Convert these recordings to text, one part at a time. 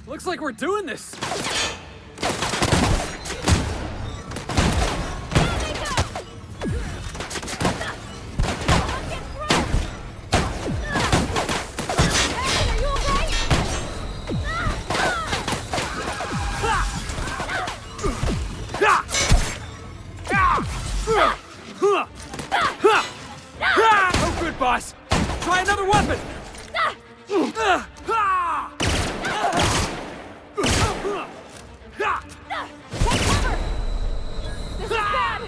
Looks like we're doing this! Oh, good, boss! Try another weapon! Take cover! This is bad!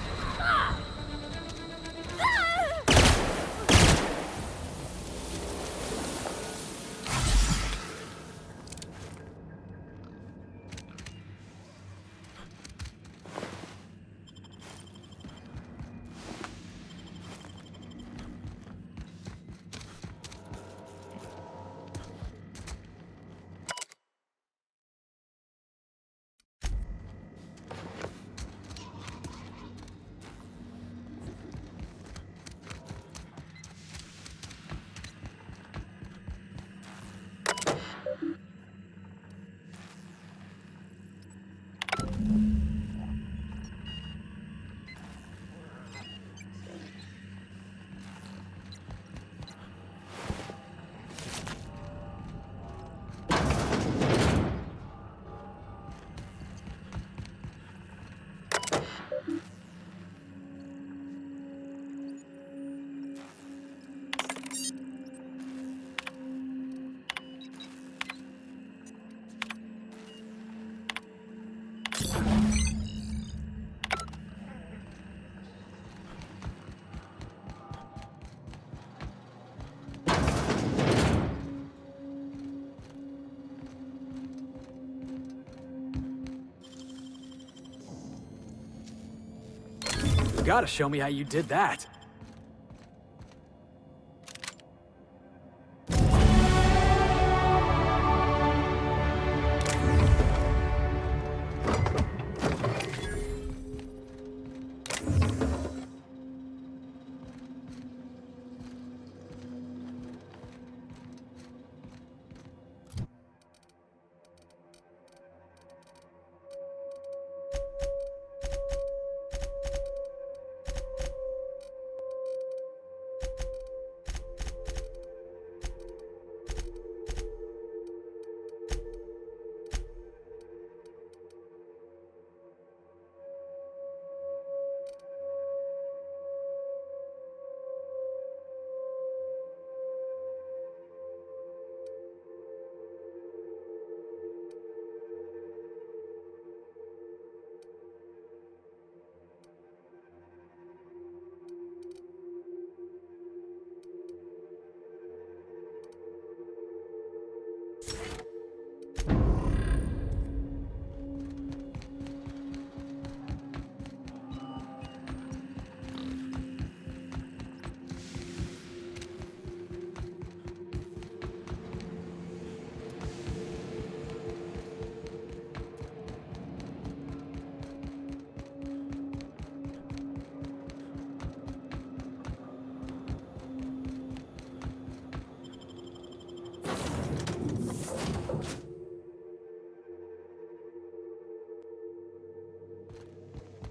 You gotta show me how you did that.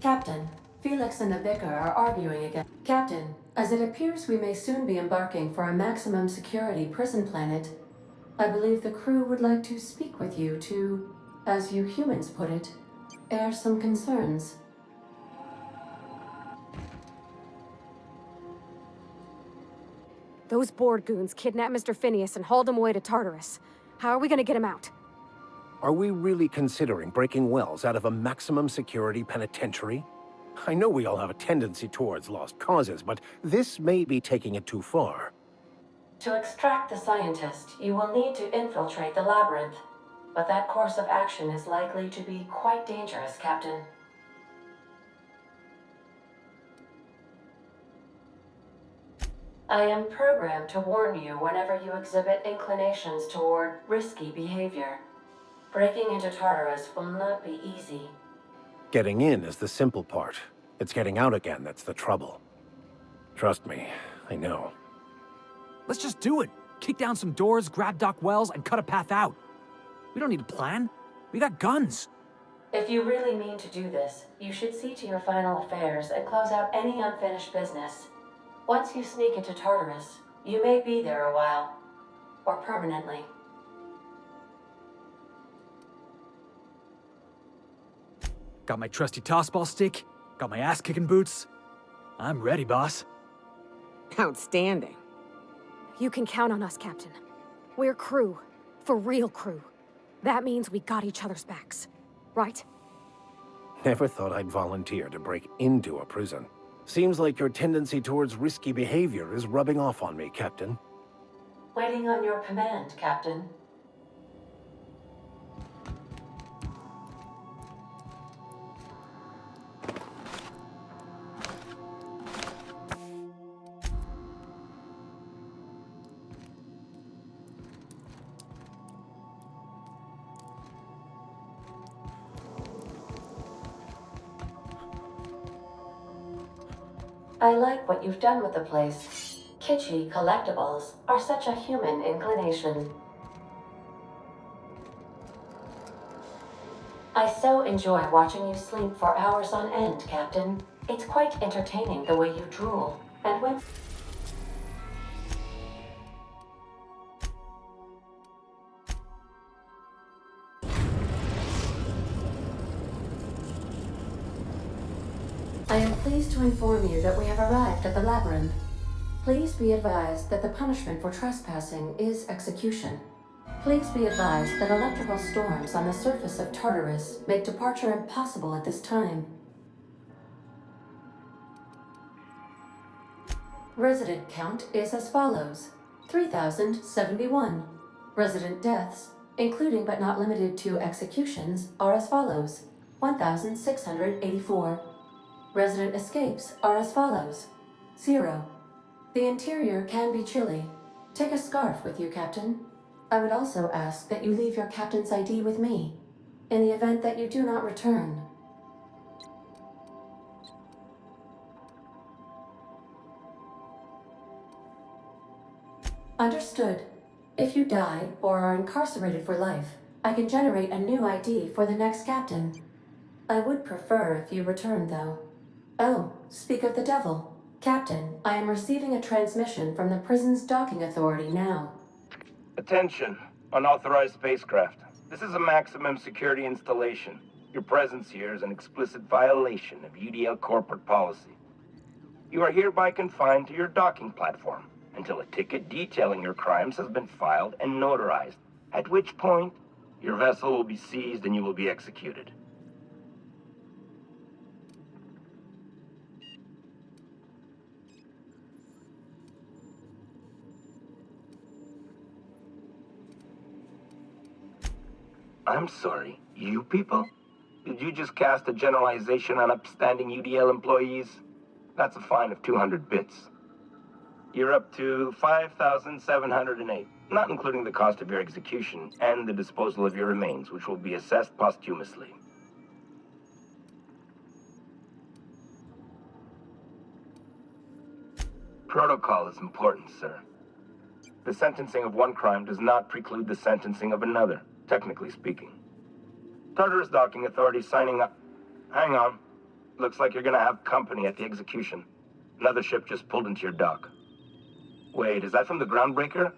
Captain, Felix and the Vicar are arguing again. Captain, as it appears we may soon be embarking for a maximum security prison planet, I believe the crew would like to speak with you to, as you humans put it, air some concerns. Those Borg goons kidnapped Mr. Phineas and hauled him away to Tartarus. How are we gonna get him out? Are we really considering breaking Wells out of a maximum security penitentiary? I know we all have a tendency towards lost causes, but this may be taking it too far. To extract the scientist, you will need to infiltrate the labyrinth. But that course of action is likely to be quite dangerous, Captain. I am programmed to warn you whenever you exhibit inclinations toward risky behavior. Breaking into Tartarus will not be easy. Getting in is the simple part. It's getting out again that's the trouble. Trust me, I know. Let's just do it. Kick down some doors, grab Doc Wells, and cut a path out. We don't need a plan. We got guns. If you really mean to do this, you should see to your final affairs and close out any unfinished business. Once you sneak into Tartarus, you may be there a while. Or permanently. Got my trusty tossball stick. Got my ass-kicking boots. I'm ready, boss. Outstanding. You can count on us, Captain. We're crew. For real crew. That means we got each other's backs. Right? Never thought I'd volunteer to break into a prison. Seems like your tendency towards risky behavior is rubbing off on me, Captain. Waiting on your command, Captain. I like what you've done with the place. Kitschy collectibles are such a human inclination. I so enjoy watching you sleep for hours on end, Captain. It's quite entertaining the way you drool. And when... I am pleased to inform you that we have arrived at the Labyrinth. Please be advised that the punishment for trespassing is execution. Please be advised that electrical storms on the surface of Tartarus make departure impossible at this time. Resident count is as follows: 3,071. Resident deaths, including but not limited to executions, are as follows: 1,684. Resident escapes are as follows: 0. The interior can be chilly. Take a scarf with you, Captain. I would also ask that you leave your captain's ID with me, in the event that you do not return. Understood. If you die or are incarcerated for life, I can generate a new ID for the next captain. I would prefer if you return, though. Oh, speak of the devil. Captain, I am receiving a transmission from the prison's docking authority now. Attention, unauthorized spacecraft. This is a maximum security installation. Your presence here is an explicit violation of UDL corporate policy. You are hereby confined to your docking platform until a ticket detailing your crimes has been filed and notarized, at which point your vessel will be seized and you will be executed. I'm sorry, you people? Did you just cast a generalization on upstanding UDL employees? That's a fine of 200 bits. You're up to 5,708, not including the cost of your execution and the disposal of your remains, which will be assessed posthumously. Protocol is important, sir. The sentencing of one crime does not preclude the sentencing of another, technically speaking. Tartarus Docking Authority signing up. Hang on. Looks like you're gonna have company at the execution. Another ship just pulled into your dock. Wait, is that from the Groundbreaker?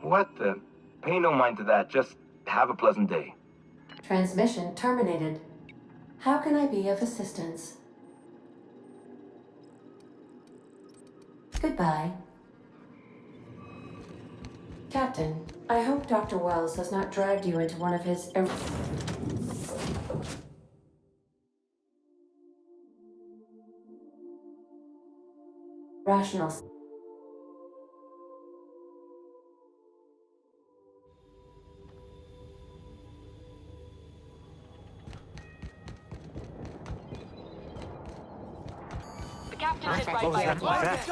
What the? Pay no mind to that. Just have a pleasant day. Transmission terminated. How can I be of assistance? Goodbye. Captain, I hope Dr. Wells has not dragged you into one of his rational. The captain is right by us.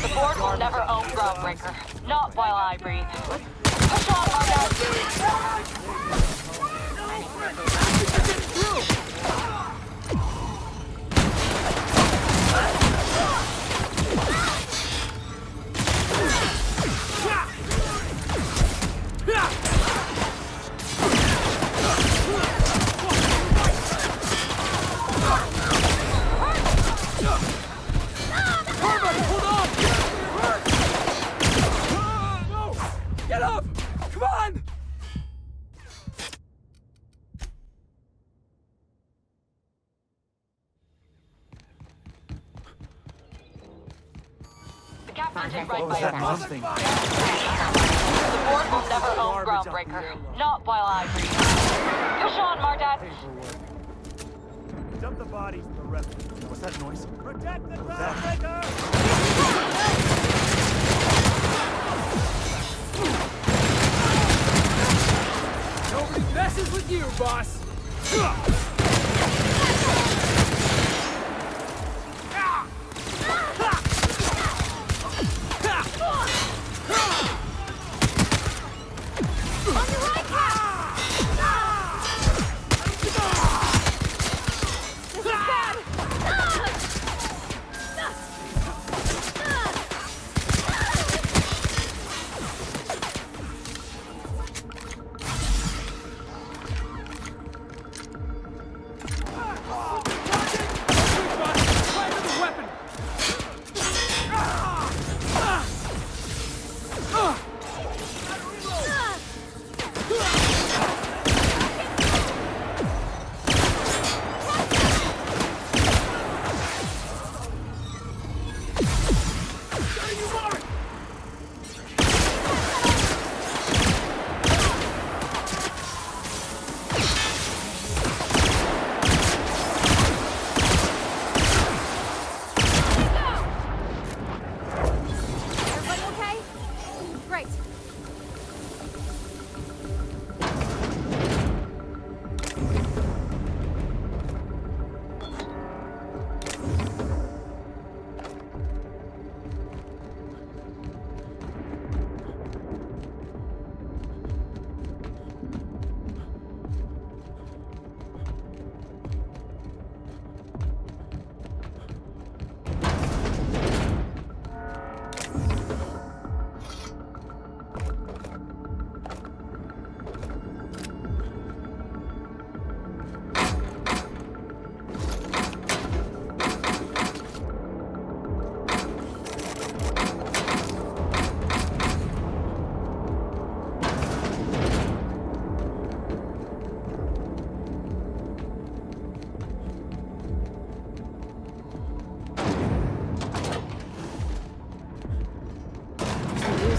The board will never own Groundbreaker. Not while I breathe. Push on, captain did right by That us. must thing. The board will never own Groundbreaker. Not while I breathe. Push on, Mardat. Dump the bodies in the rest. What's that noise? Protect the Groundbreaker! Nobody messes with you, boss!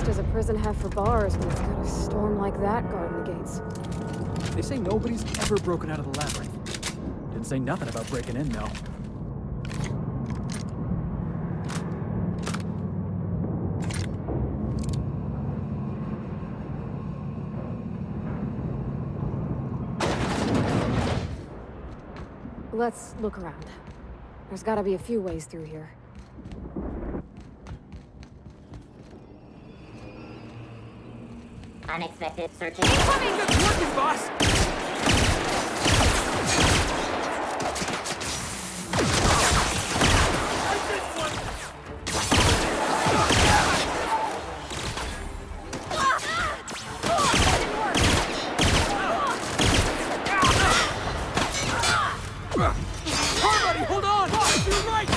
As a prison have for bars when it's got a storm like that guarding the gates. They say nobody's ever broken out of the labyrinth. Didn't say nothing about breaking in, though. Let's look around. There's gotta be a few ways through here. Unexpected searching. Good working, boss! Everybody, hold on! Boss, you're right!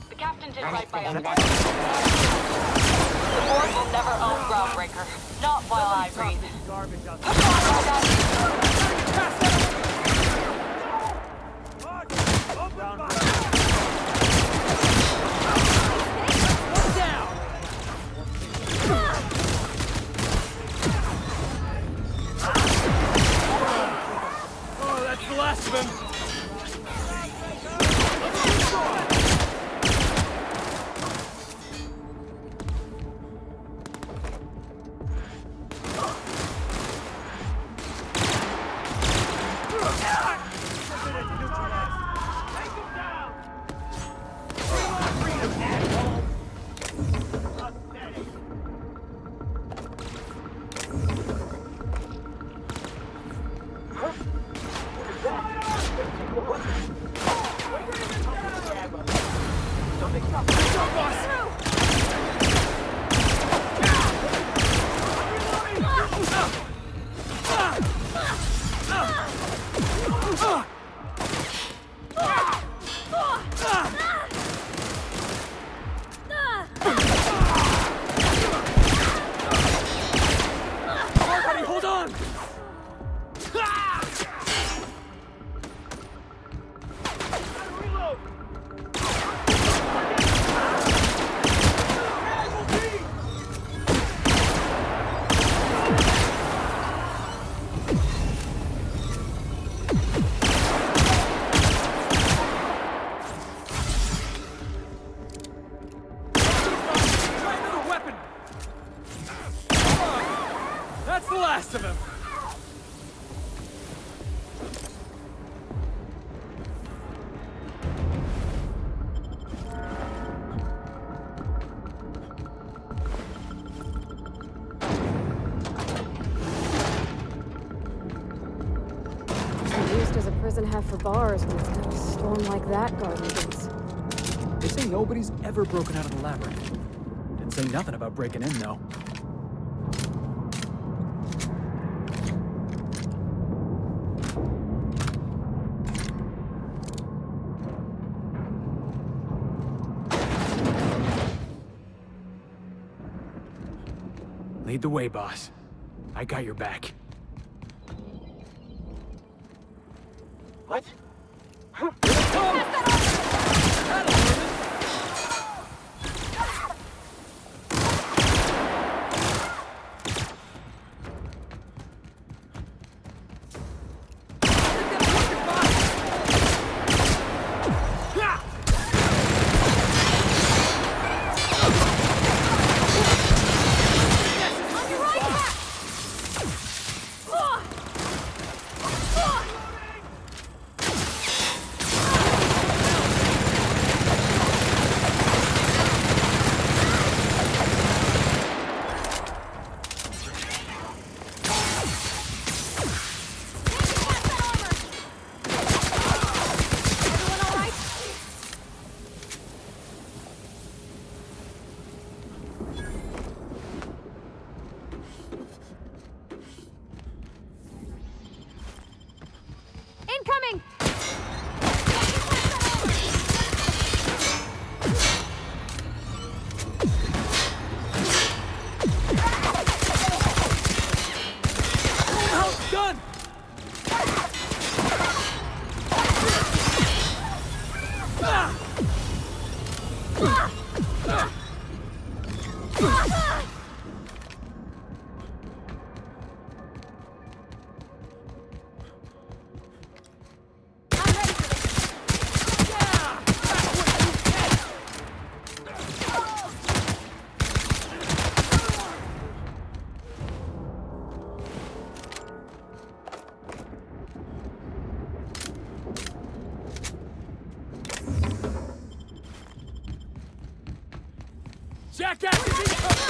The captain did right by us. The board will never own Groundbreaker. Not while I breathe. Garbage out Push on, Mardat. Oh, that's the last of him! That's the last of him! Used as a prison have for bars when it's got a storm like that guarding against. They say nobody's ever broken out of the labyrinth. Didn't say nothing about breaking in, though. Lead the way, boss. I got your back. What? Incoming! Done! Jackass is incoming!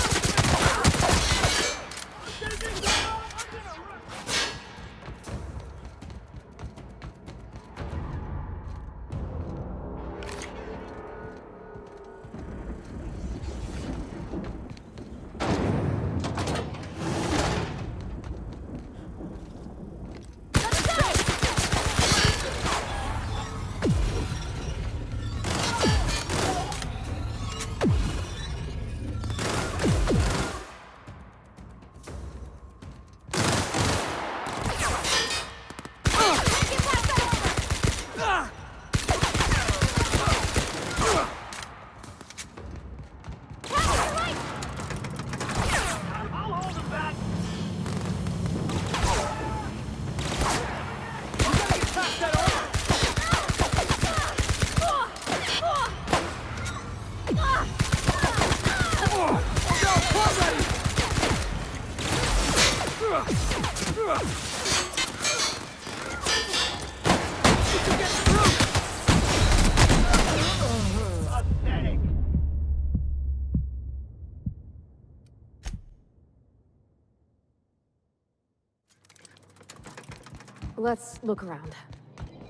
Let's look around.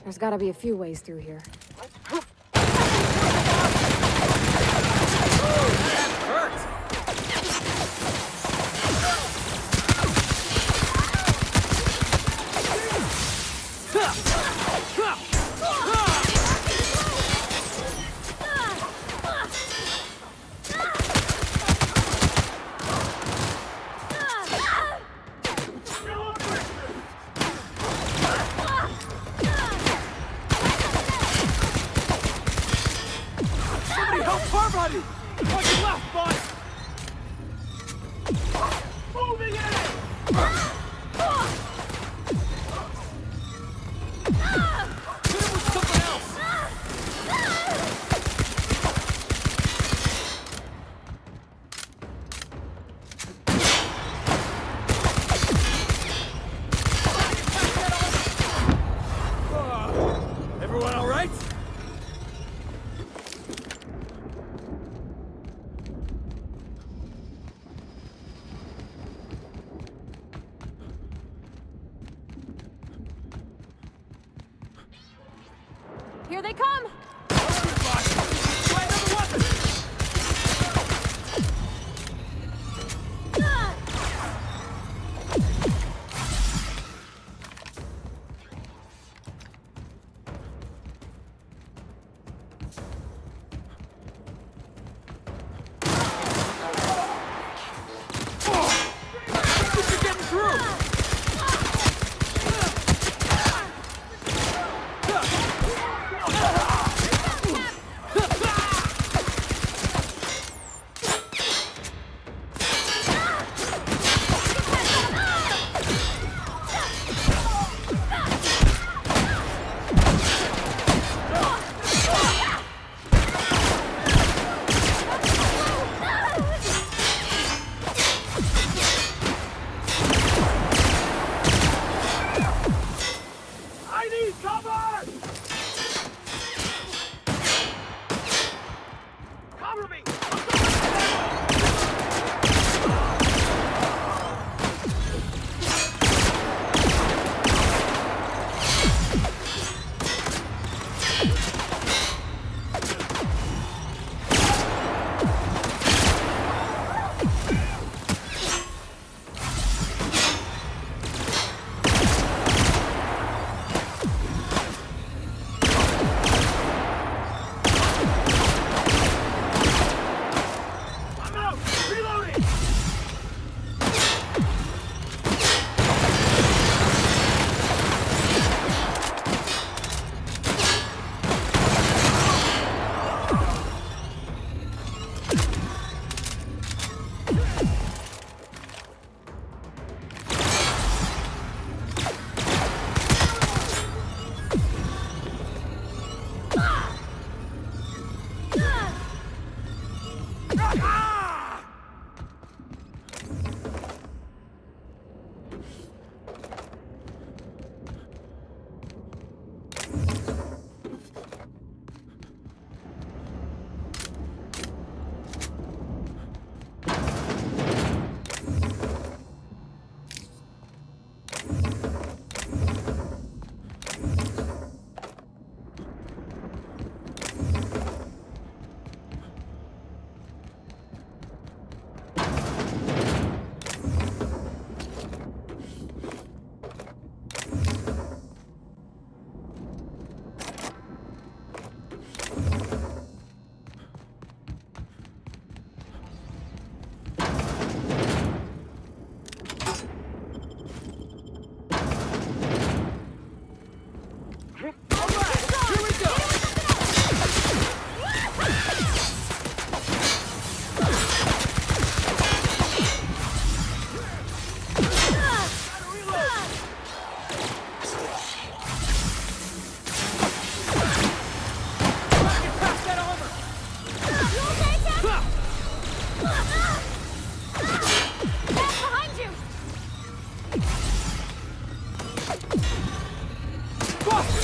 There's gotta be a few ways through here. Somebody help Parvati! On your left, boss! Moving in! Hit him with something else! Here they come!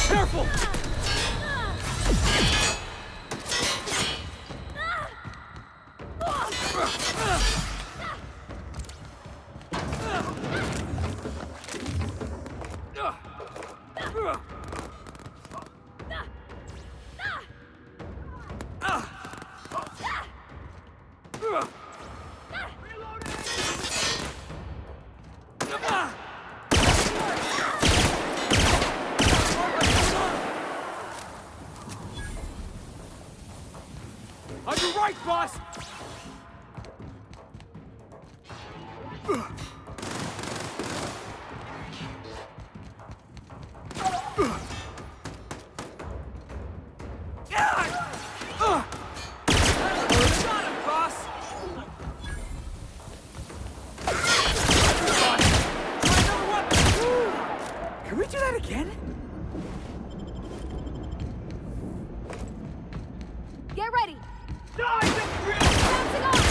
Careful! On your right, boss! Got him, boss! Can we do that again? Get ready! Die, Bouncing off!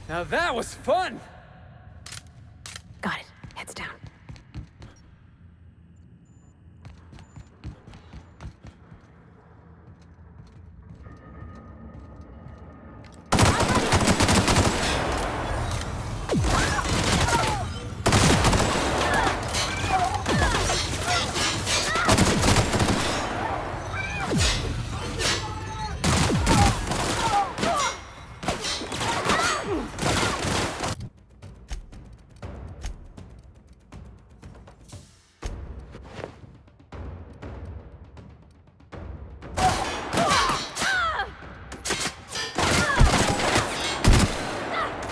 Now that was fun! Got it. Heads down.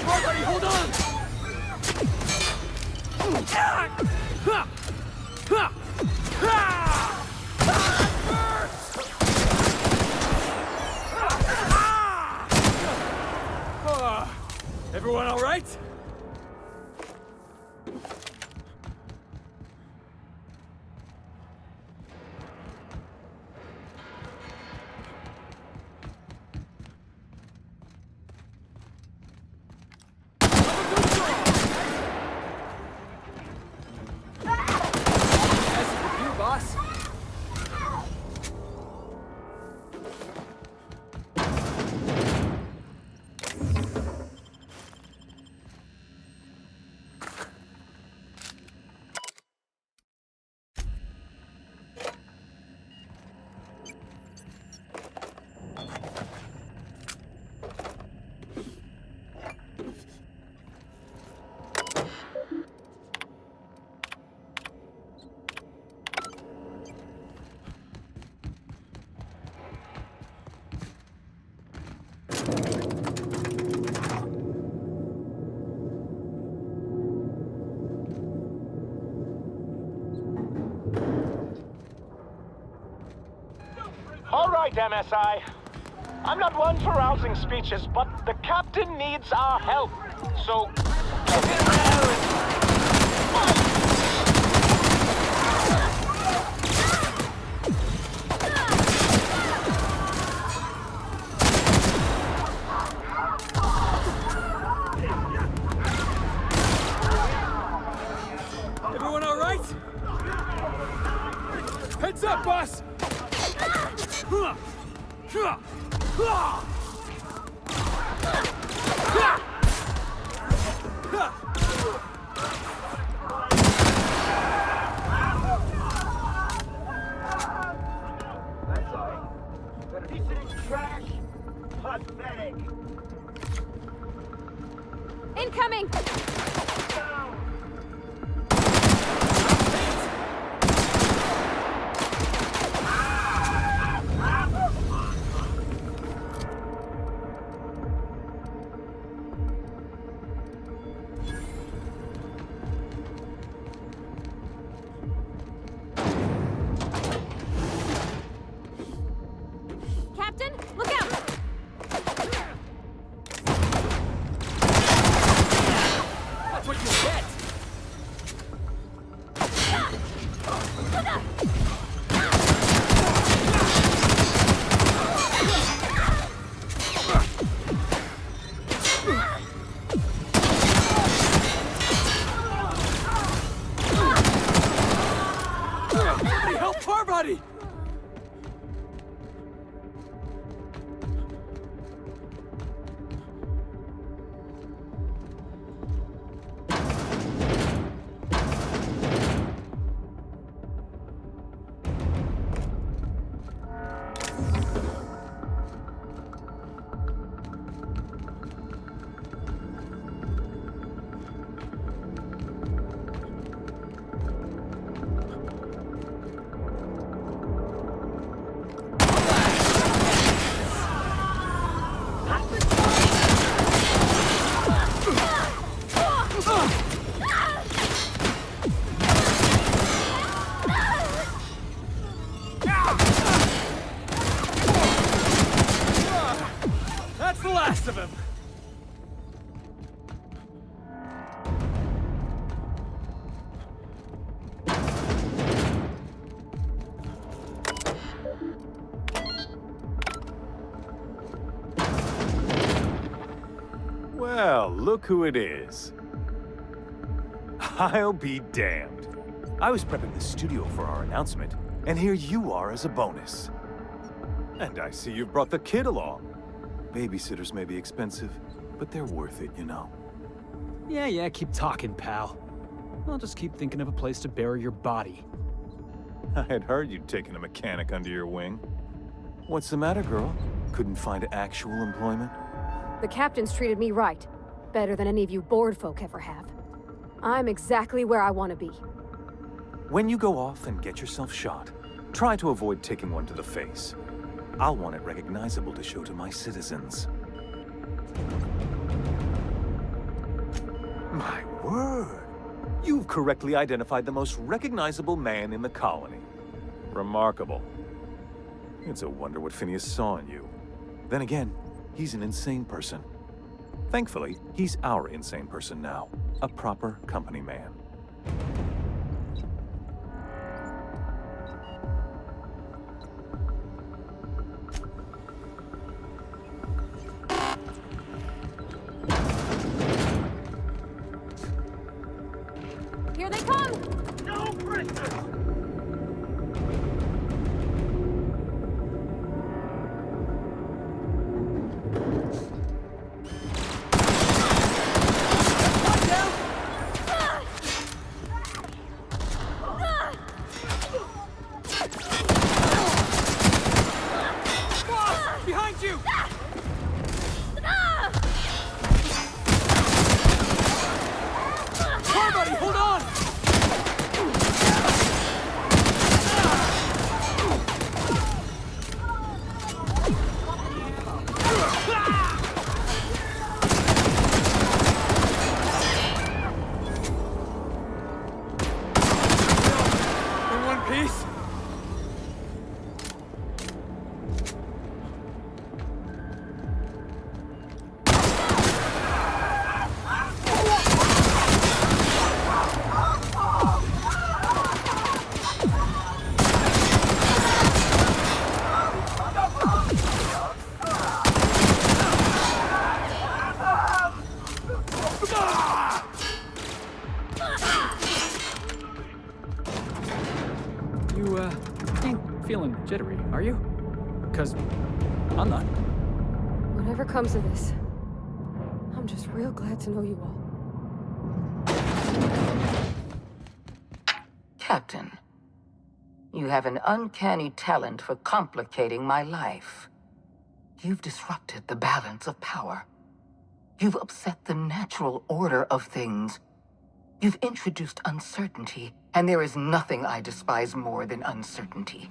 Everybody, hold on! Everyone all right? That's for you, boss. All right, MSI. I'm not one for rousing speeches, but the captain needs our help. So, get in there and fight! Everyone all right? Heads up, boss! Trash! Pathetic! Incoming! Captain, look out! That's what you get! Somebody help Parvati! look who it is. I'll be damned. I was prepping the studio for our announcement, and here you are as a bonus. And I see you've brought the kid along. Babysitters may be expensive, but they're worth it, you know. Yeah, keep talking, pal. I'll just keep thinking of a place to bury your body. I had heard you'd taken a mechanic under your wing. What's the matter, girl? Couldn't find actual employment? The captain's treated me right. Better than any of you bored folk ever have. I'm exactly where I want to be. When you go off and get yourself shot, try to avoid taking one to the face. I'll want it recognizable to show to my citizens. My word! You've correctly identified the most recognizable man in the colony. Remarkable. It's a wonder what Phineas saw in you. Then again, he's an insane person. Thankfully, he's our insane person now. A proper company man. Here they come! Behind you! Car buddy, hold on! In one piece? You, ain't feeling jittery, are you? 'Cause I'm not. Whatever comes of this, I'm just real glad to know you all. Captain, you have an uncanny talent for complicating my life. You've disrupted the balance of power. You've upset the natural order of things. You've introduced uncertainty, and there is nothing I despise more than uncertainty.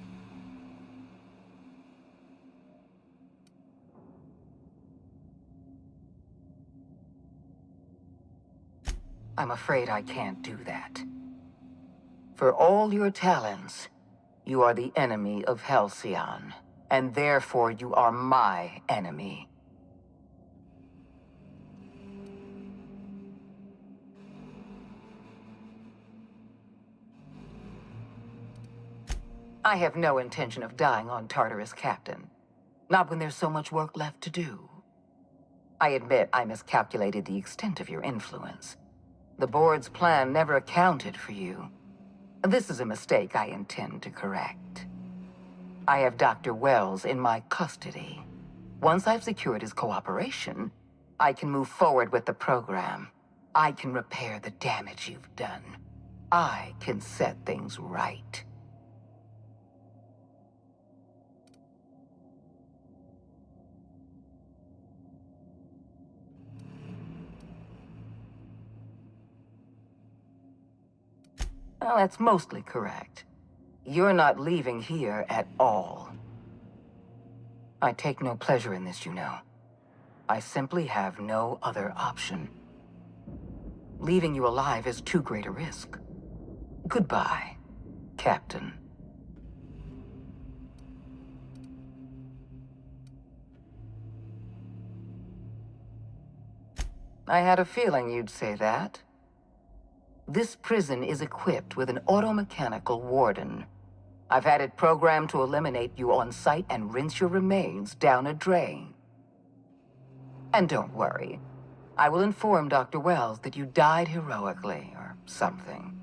I'm afraid I can't do that. For all your talents, you are the enemy of Halcyon, and therefore you are my enemy. I have no intention of dying on Tartarus, Captain. Not when there's so much work left to do. I admit I miscalculated the extent of your influence. The board's plan never accounted for you. This is a mistake I intend to correct. I have Dr. Wells in my custody. Once I've secured his cooperation, I can move forward with the program. I can repair the damage you've done. I can set things right. Well, that's mostly correct. You're not leaving here at all. I take no pleasure in this, you know. I simply have no other option. Leaving you alive is too great a risk. Goodbye, Captain. I had a feeling you'd say that. This prison is equipped with an automechanical warden. I've had it programmed to eliminate you on sight and rinse your remains down a drain. And don't worry, I will inform Dr. Wells that you died heroically, or something.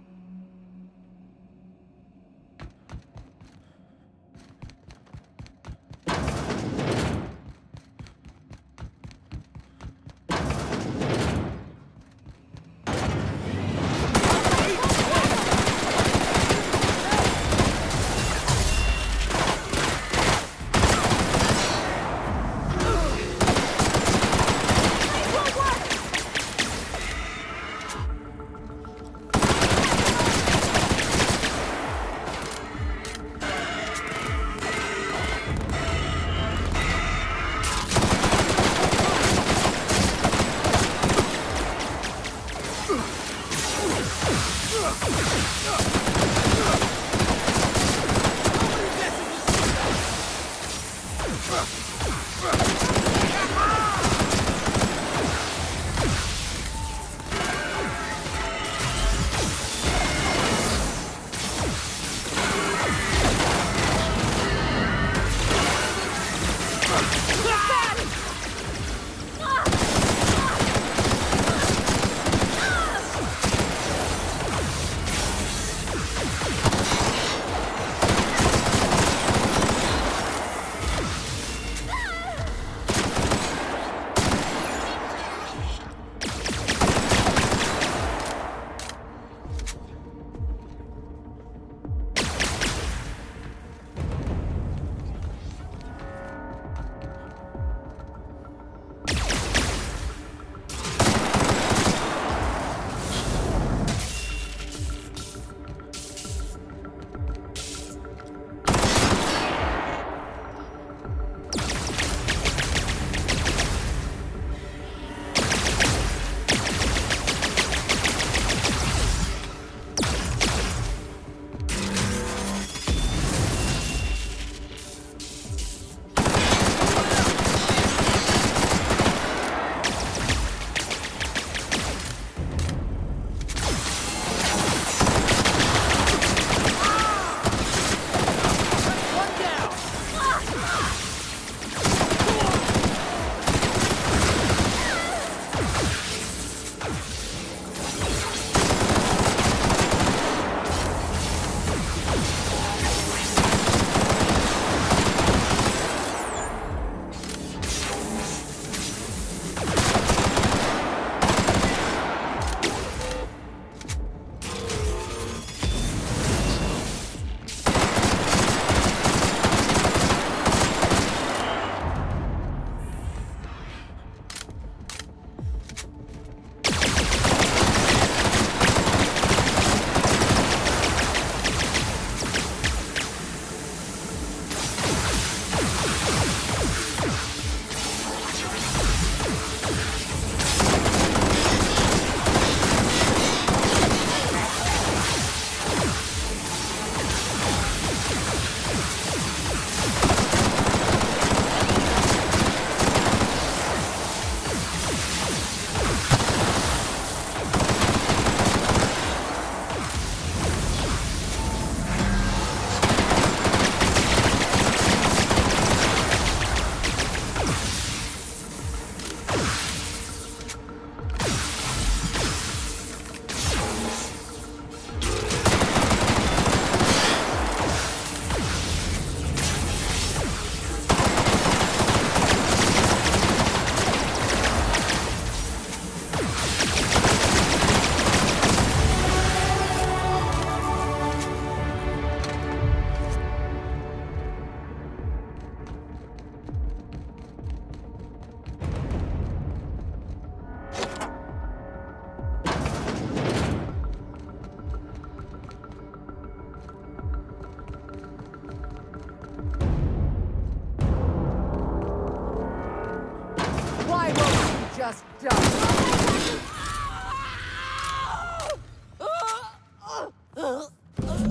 just done.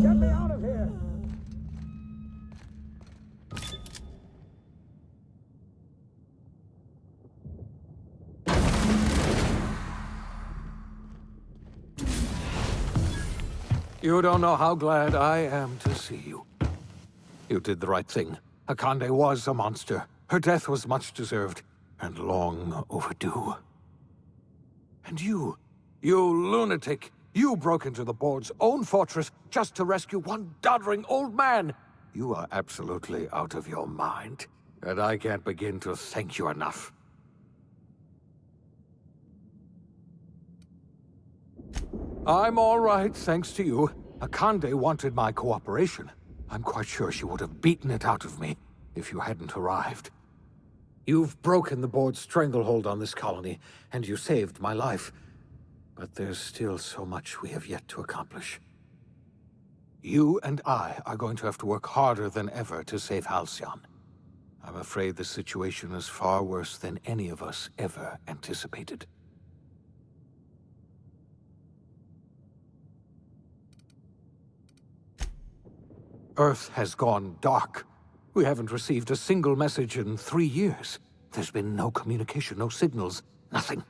Get me out of here! You don't know how glad I am to see you. You did the right thing. Akande was a monster. Her death was much deserved, and long overdue. And you lunatic, you broke into the board's own fortress just to rescue one doddering old man. You are absolutely out of your mind, and I can't begin to thank you enough. I'm all right, thanks to you. Akande wanted my cooperation. I'm quite sure she would have beaten it out of me if you hadn't arrived. You've broken the board's stranglehold on this colony, and you saved my life. But there's still so much we have yet to accomplish. You and I are going to have to work harder than ever to save Halcyon. I'm afraid the situation is far worse than any of us ever anticipated. Earth has gone dark. We haven't received a single message in 3 years. There's been no communication, no signals, nothing.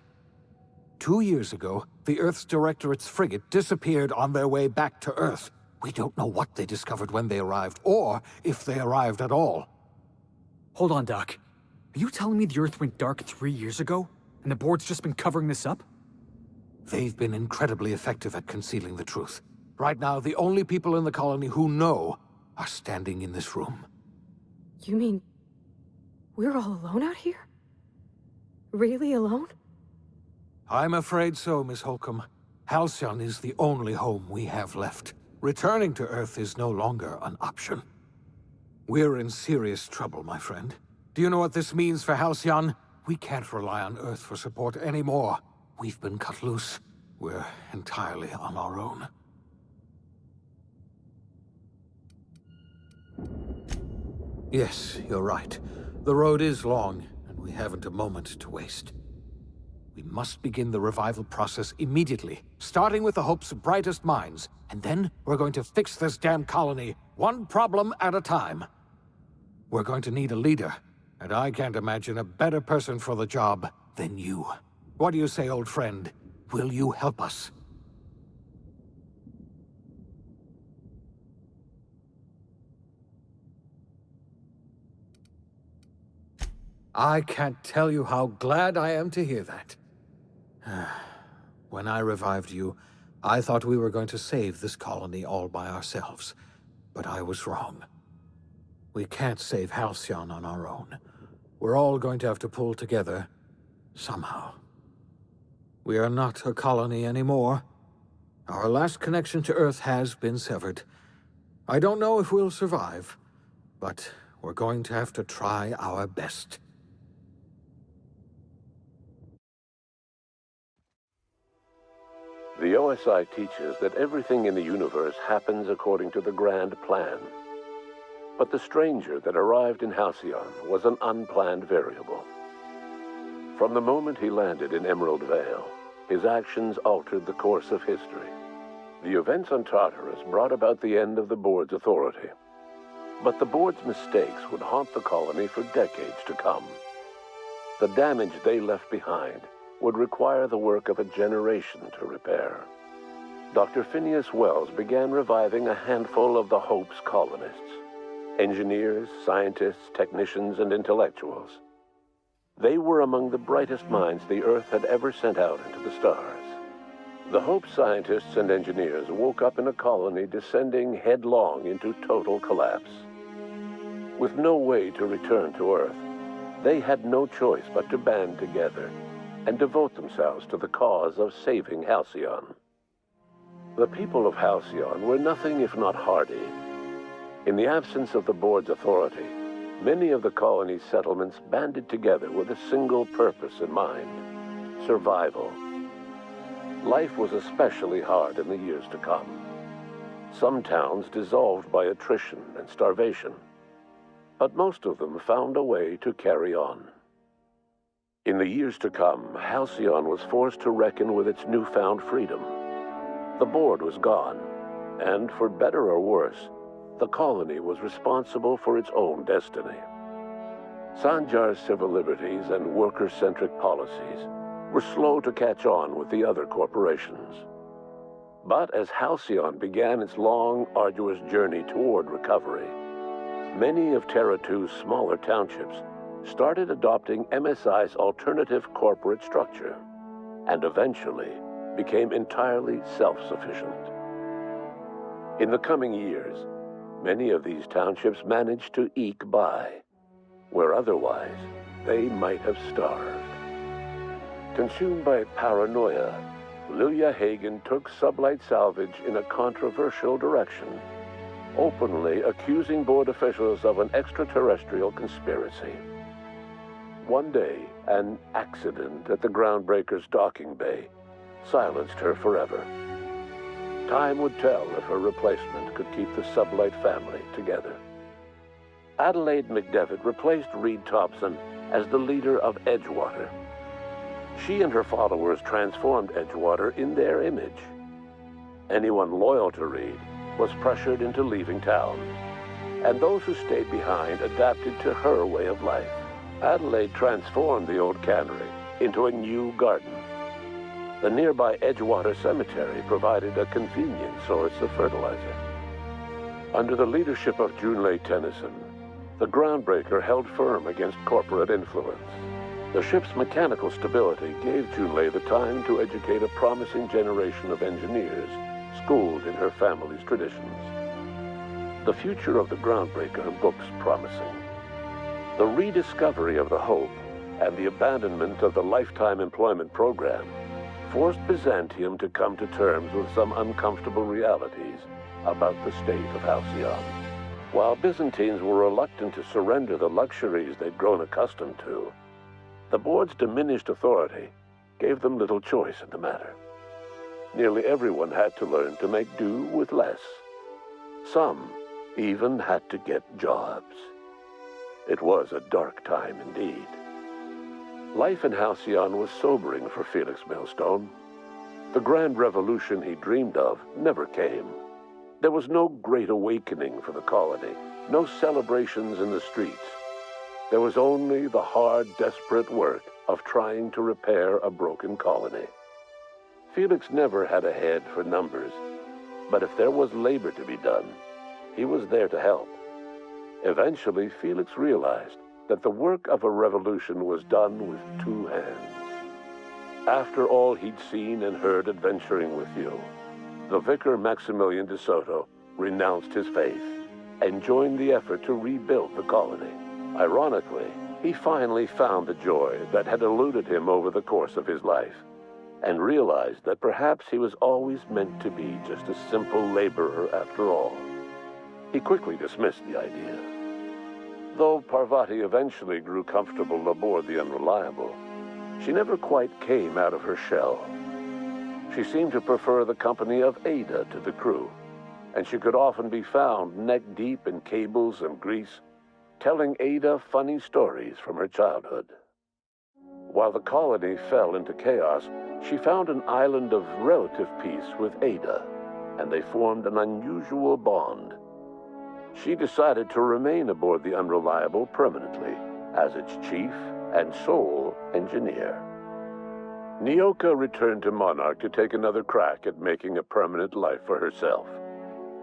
2 years ago, the Earth's Directorate's frigate disappeared on their way back to Earth. We don't know what they discovered when they arrived, or if they arrived at all. Hold on, Doc. Are you telling me the Earth went dark 3 years ago, and the board's just been covering this up? They've been incredibly effective at concealing the truth. Right now, the only people in the colony who know are standing in this room. You mean we're all alone out here? Really alone? I'm afraid so, Miss Holcomb. Halcyon is the only home we have left. Returning to Earth is no longer an option. We're in serious trouble, my friend. Do you know what this means for Halcyon? We can't rely on Earth for support anymore. We've been cut loose. We're entirely on our own. Yes, you're right. The road is long, and we haven't a moment to waste. We must begin the revival process immediately, starting with the Hope's brightest minds, and then we're going to fix this damn colony, one problem at a time. We're going to need a leader, and I can't imagine a better person for the job than you. What do you say, old friend? Will you help us? I can't tell you how glad I am to hear that. When I revived you, I thought we were going to save this colony all by ourselves. But I was wrong. We can't save Halcyon on our own. We're all going to have to pull together, somehow. We are not a colony anymore. Our last connection to Earth has been severed. I don't know if we'll survive, but we're going to have to try our best. The OSI teaches that everything in the universe happens according to the grand plan. But the stranger that arrived in Halcyon was an unplanned variable. From the moment he landed in Emerald Vale, his actions altered the course of history. The events on Tartarus brought about the end of the board's authority. But the board's mistakes would haunt the colony for decades to come. The damage they left behind would require the work of a generation to repair. Dr. Phineas Wells began reviving a handful of the Hope's colonists. Engineers, scientists, technicians, and intellectuals. They were among the brightest minds the Earth had ever sent out into the stars. The Hope scientists and engineers woke up in a colony descending headlong into total collapse. With no way to return to Earth, they had no choice but to band together and devote themselves to the cause of saving Halcyon. The people of Halcyon were nothing if not hardy. In the absence of the board's authority, many of the colony's settlements banded together with a single purpose in mind: survival. Life was especially hard in the years to come. Some towns dissolved by attrition and starvation, but most of them found a way to carry on. In the years to come, Halcyon was forced to reckon with its newfound freedom. The board was gone, and for better or worse, the colony was responsible for its own destiny. Sanjar's civil liberties and worker-centric policies were slow to catch on with the other corporations. But as Halcyon began its long, arduous journey toward recovery, many of Terra 2's smaller townships started adopting MSI's alternative corporate structure. and eventually became entirely self-sufficient. In the coming years, many of these townships managed to eke by, where otherwise they might have starved. Consumed by paranoia, Lilia Hagen took Sublight Salvage in a controversial direction, openly accusing board officials of an extraterrestrial conspiracy. One day, an accident at the Groundbreaker's docking bay silenced her forever. Time would tell if her replacement could keep the Sublight family together. Adelaide McDevitt replaced Reed Thompson as the leader of Edgewater. She and her followers transformed Edgewater in their image. Anyone loyal to Reed was pressured into leaving town, and those who stayed behind adapted to her way of life. Adelaide transformed the old cannery into a new garden. The nearby Edgewater Cemetery provided a convenient source of fertilizer. Under the leadership of Junlei Tennyson, the Groundbreaker held firm against corporate influence. The ship's mechanical stability gave Junlei the time to educate a promising generation of engineers schooled in her family's traditions. The future of the Groundbreaker looks promising. The rediscovery of the Hope and the abandonment of the lifetime employment program forced Byzantium to come to terms with some uncomfortable realities about the state of Halcyon. While Byzantines were reluctant to surrender the luxuries they'd grown accustomed to, the board's diminished authority gave them little choice in the matter. Nearly everyone had to learn to make do with less. Some even had to get jobs. It was a dark time indeed. Life in Halcyon was sobering for Felix Millstone. The grand revolution he dreamed of never came. There was no great awakening for the colony, no celebrations in the streets. There was only the hard, desperate work of trying to repair a broken colony. Felix never had a head for numbers, but if there was labor to be done, he was there to help. Eventually, Felix realized that the work of a revolution was done with two hands. After all he'd seen and heard adventuring with you, the vicar Maximilian de Soto renounced his faith and joined the effort to rebuild the colony. Ironically, he finally found the joy that had eluded him over the course of his life, and realized that perhaps he was always meant to be just a simple laborer after all. He quickly dismissed the idea. Though Parvati eventually grew comfortable aboard the Unreliable, she never quite came out of her shell. She seemed to prefer the company of Ada to the crew, and she could often be found neck-deep in cables and grease, telling Ada funny stories from her childhood. While the colony fell into chaos, she found an island of relative peace with Ada, and they formed an unusual bond. She decided to remain aboard the Unreliable permanently as its chief and sole engineer. Nyoka returned to Monarch to take another crack at making a permanent life for herself.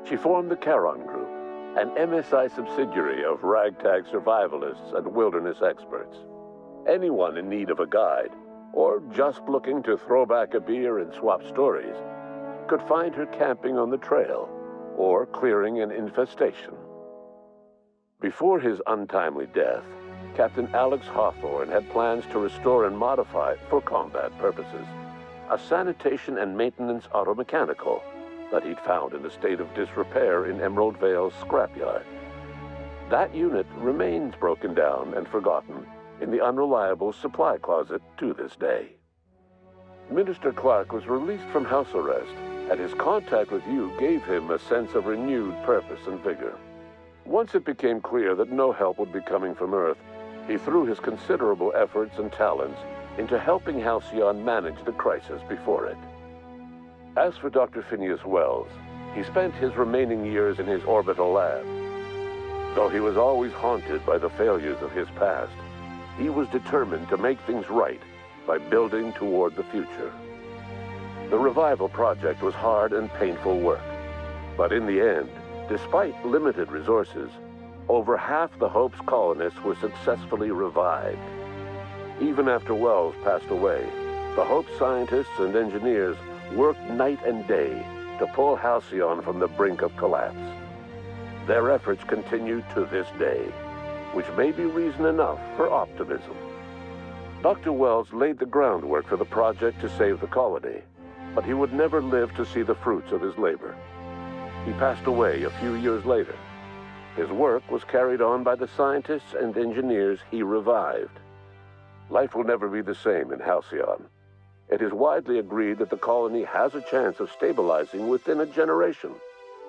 She formed the Charon Group, an MSI subsidiary of ragtag survivalists and wilderness experts. Anyone in need of a guide, or just looking to throw back a beer and swap stories, could find her camping on the trail or clearing an infestation. Before his untimely death, Captain Alex Hawthorne had plans to restore and modify, for combat purposes, a sanitation and maintenance automechanical that he'd found in a state of disrepair in Emerald Vale's scrapyard. That unit remains broken down and forgotten in the Unreliable supply closet to this day. Minister Clark was released from house arrest, and his contact with you gave him a sense of renewed purpose and vigor. Once it became clear that no help would be coming from Earth, he threw his considerable efforts and talents into helping Halcyon manage the crisis before it. As for Dr. Phineas Wells, he spent his remaining years in his orbital lab. Though he was always haunted by the failures of his past, he was determined to make things right by building toward the future. The revival project was hard and painful work, but in the end, despite limited resources, over half the Hope's colonists were successfully revived. Even after Wells passed away, The Hope scientists and engineers worked night and day to pull Halcyon from the brink of collapse. Their efforts continue to this day, which may be reason enough for optimism. Dr. Wells laid the groundwork for the project to save the colony, but he would never live to see the fruits of his labor. He passed away a few years later. His work was carried on by the scientists and engineers he revived. Life will never be the same in Halcyon. It is widely agreed that the colony has a chance of stabilizing within a generation,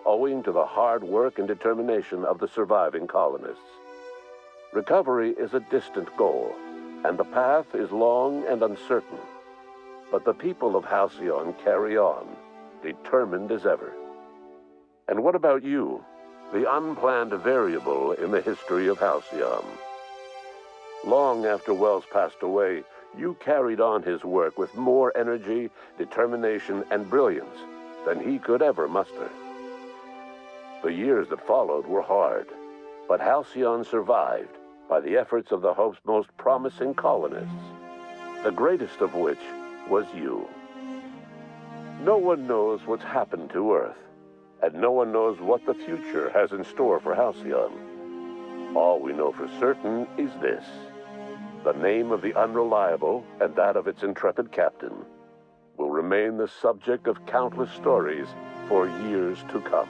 owing to the hard work and determination of the surviving colonists. Recovery is a distant goal, and the path is long and uncertain. But the people of Halcyon carry on, determined as ever. And what about you, the unplanned variable in the history of Halcyon? Long after Wells passed away, you carried on his work with more energy, determination, and brilliance than he could ever muster. The years that followed were hard, but Halcyon survived by the efforts of the Hope's most promising colonists, the greatest of which was you. No one knows what's happened to Earth, and no one knows what the future has in store for Halcyon. All we know for certain is this: the name of the Unreliable and that of its intrepid captain will remain the subject of countless stories for years to come.